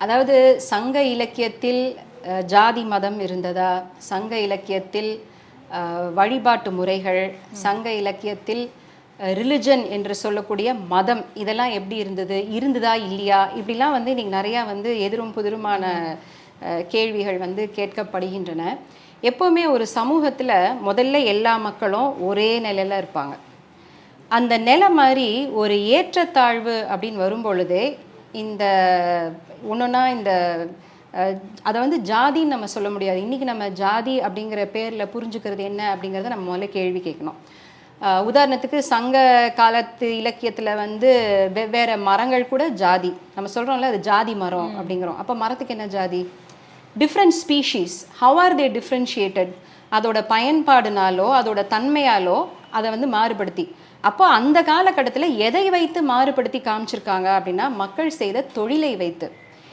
அதாவது சங்க இலக்கியத்தில் ஜாதி மதம் இருந்ததா, சங்க இலக்கியத்தில் வழிபாட்டு முறைகள், சங்க இலக்கியத்தில் ரிலிஜன் என்று சொல்லக்கூடிய மதம், இதெல்லாம் எப்படி இருந்ததா இல்லையா, இப்படிலாம் இன்னைக்கு நிறையா எதிரும் புதிருமான கேள்விகள் கேட்கப்படுகின்றன. எப்போவுமே ஒரு சமூகத்தில் முதல்ல எல்லா மக்களும் ஒரே நிலையில் இருப்பாங்க. அந்த நிலை மாதிரி ஒரு ஏற்றத்தாழ்வு அப்படின்னு வரும்பொழுதே இந்த ஒன்றுனா இந்த அதை ஜாதின்னு நம்ம சொல்ல முடியாது. இன்றைக்கி நம்ம ஜாதி அப்படிங்கிற பேரில் புரிஞ்சுக்கிறது என்ன அப்படிங்கிறத நம்ம முதல்ல கேள்வி கேட்கணும். உதாரணத்துக்கு சங்க காலத்து இலக்கியத்தில் வெவ்வேறு மரங்கள் கூட ஜாதி நம்ம சொல்கிறோம்ல, அது ஜாதி மரம் அப்படிங்கிறோம். அப்போ மரத்துக்கு என்ன ஜாதி? Different species. How are they differentiated? அதோட பயன்பாடுனாலோ அதோட தன்மையாலோ அதை மாறுபடுத்தி, அப்போ அந்த காலகட்டத்தில் எதை வைத்து மாறுபடுத்தி காமிச்சிருக்காங்க அப்படின்னா மக்கள் செய்த தொழிலை வைத்து.